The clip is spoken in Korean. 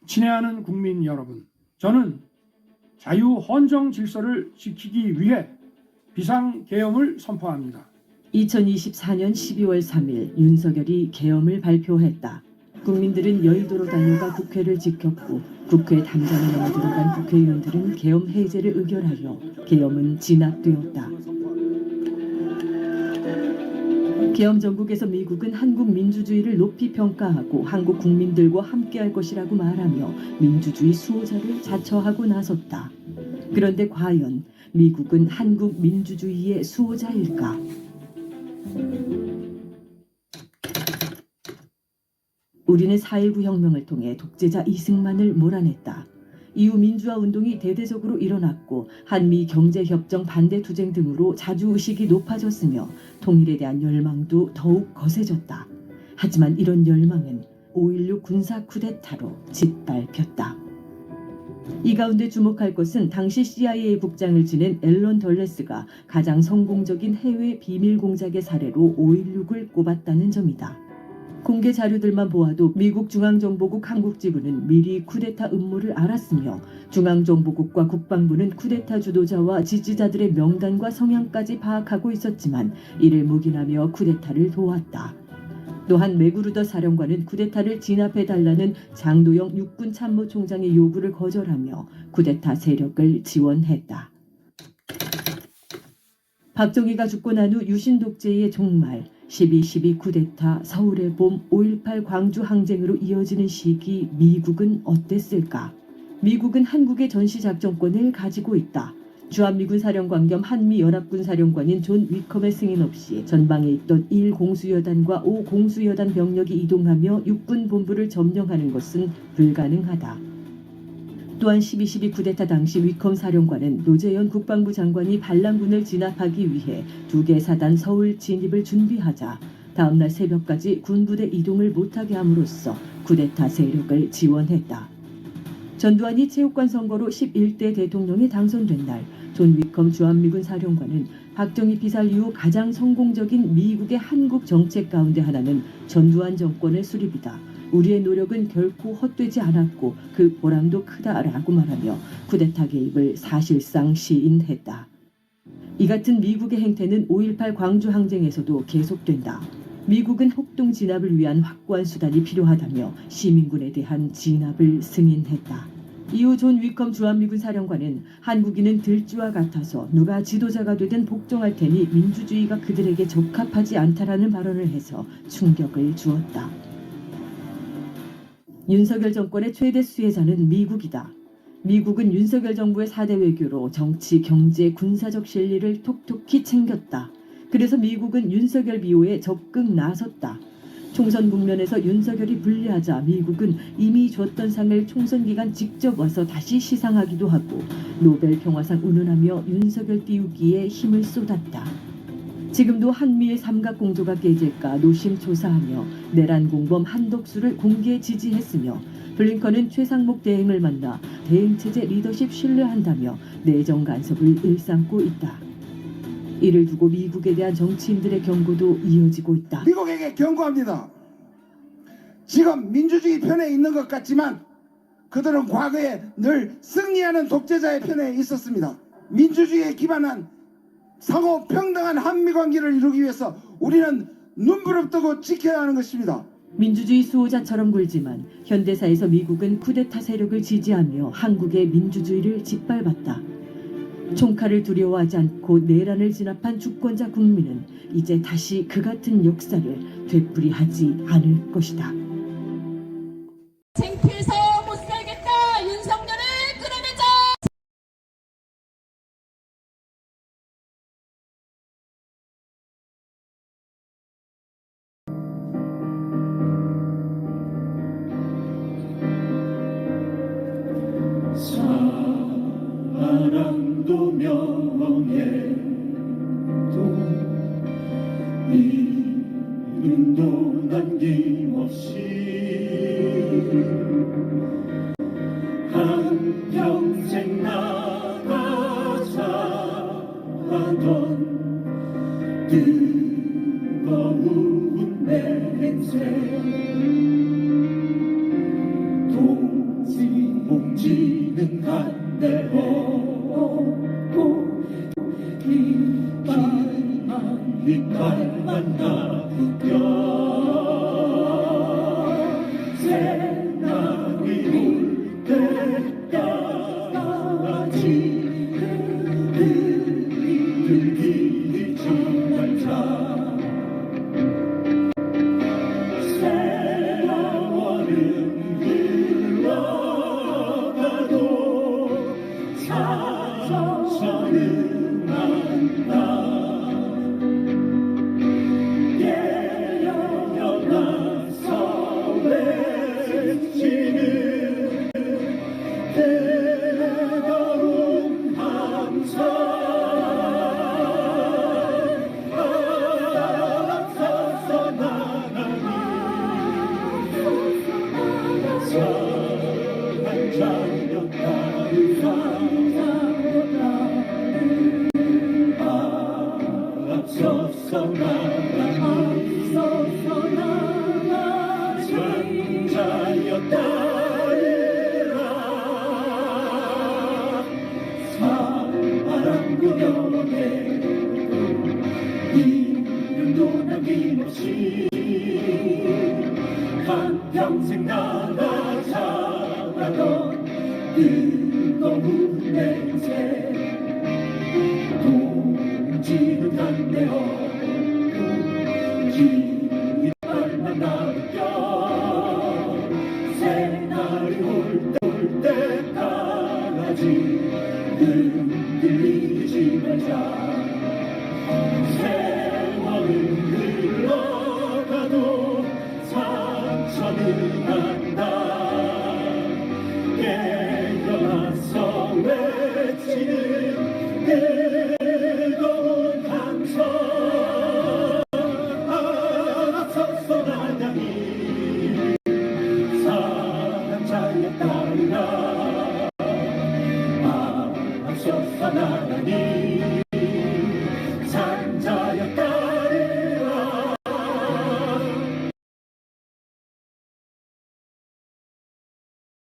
친애하는 국민 여러분, 저는 자유 헌정 질서를 지키기 위해 비상계엄을 선포합니다. 2024년 12월 3일 윤석열이 계엄을 발표했다. 국민들은 여의도로 달려가 국회를 지켰고 국회 담장에 넘어 들어간 국회의원들은 계엄 해제를 의결하여 계엄은 진압되었다. 계엄 정국에서 미국은 한국 민주주의를 높이 평가하고 한국 국민들과 함께할 것이라고 말하며 민주주의 수호자를 자처하고 나섰다. 그런데 과연 미국은 한국 민주주의의 수호자일까? 우리는 4.19 혁명을 통해 독재자 이승만을 몰아냈다. 이후 민주화 운동이 대대적으로 일어났고 한미 경제협정 반대 투쟁 등으로 자주의식이 높아졌으며 통일에 대한 열망도 더욱 거세졌다. 하지만 이런 열망은 5.16 군사 쿠데타로 짓밟혔다. 이 가운데 주목할 것은 당시 CIA 국장을 지낸 앨런 덜레스가 가장 성공적인 해외 비밀 공작의 사례로 5.16을 꼽았다는 점이다. 공개 자료들만 보아도 미국 중앙정보국 한국지부는 미리 쿠데타 음모를 알았으며 중앙정보국과 국방부는 쿠데타 주도자와 지지자들의 명단과 성향까지 파악하고 있었지만 이를 묵인하며 쿠데타를 도왔다. 또한 매그루더 사령관은 쿠데타를 진압해달라는 장도영 육군 참모총장의 요구를 거절하며 쿠데타 세력을 지원했다. 박정희가 죽고 난 후 유신 독재의 종말, 12.12 쿠데타, 서울의 봄, 5.18 광주 항쟁으로 이어지는 시기 미국은 어땠을까? 미국은 한국의 전시작전권을 가지고 있다. 주한미군 사령관 겸 한미연합군 사령관인 존 위컴의 승인 없이 전방에 있던 1공수여단과 5공수여단 병력이 이동하며 육군 본부를 점령하는 것은 불가능하다. 또한 12.12 쿠데타 당시 위컴 사령관은 노재현 국방부 장관이 반란군을 진압하기 위해 2개 사단 서울 진입을 준비하자 다음날 새벽까지 군부대 이동을 못하게 함으로써 쿠데타 세력을 지원했다. 전두환이 체육관 선거로 11대 대통령이 당선된 날 존 위컴 주한미군 사령관은 박정희 피살 이후 가장 성공적인 미국의 한국 정책 가운데 하나는 전두환 정권의 수립이다. 우리의 노력은 결코 헛되지 않았고 그 보람도 크다라고 말하며 쿠데타 개입을 사실상 시인했다. 이 같은 미국의 행태는 5.18 광주 항쟁에서도 계속된다. 미국은 폭동 진압을 위한 확고한 수단이 필요하다며 시민군에 대한 진압을 승인했다. 이후 존 위컴 주한미군 사령관은 한국인은 들쥐와 같아서 누가 지도자가 되든 복종할 테니 민주주의가 그들에게 적합하지 않다라는 발언을 해서 충격을 주었다. 윤석열 정권의 최대 수혜자는 미국이다. 미국은 윤석열 정부의 4대 외교로 정치, 경제, 군사적 실리를 톡톡히 챙겼다. 그래서 미국은 윤석열 비호에 적극 나섰다. 총선 국면에서 윤석열이 불리하자 미국은 이미 줬던 상을 총선 기간 직접 와서 다시 시상하기도 하고 노벨 평화상 운운하며 윤석열 띄우기에 힘을 쏟았다. 지금도 한미의 삼각공조가 깨질까 노심초사하며 내란 공범 한덕수를 공개 지지했으며 블링컨은 최상목 대행을 만나 대응체제 리더십 신뢰한다며 내정 간섭을 일삼고 있다. 이를 두고 미국에 대한 정치인들의 경고도 이어지고 있다. 미국에게 경고합니다. 지금 민주주의 편에 있는 것 같지만 그들은 과거에 늘 승리하는 독재자의 편에 있었습니다. 민주주의에 기반한 상호 평등한 한미관계를 이루기 위해서 우리는 눈부릅 뜨고 지켜야 하는 것입니다. 민주주의 수호자처럼 굴지만 현대사에서 미국은 쿠데타 세력을 지지하며 한국의 민주주의를 짓밟았다. 총칼을 두려워하지 않고 내란을 진압한 주권자 국민은 이제 다시 그 같은 역사를 되풀이하지 않을 것이다. 창피해서 못 살겠다. 윤석열을 끌어내자. 사랑도 명예도 이름도 남김없이 한평생 나가자 하던 뜨거운 내 인생 도저히 이빨만 나누며 새날이 올 때까지 들키지 말자 세월은 흘러가도 사서는 안다 깨어나서 외치는 대가운 함성 앞서서 나가니 사랑 자였다르다 앞서서 나가니 승자였다리라 사랑 구경에 이름도 남김없이 한평생 나가 자라던 뜨거운 냄새 동지는 담대하고 깃발만 나르며 새날이 올 때까지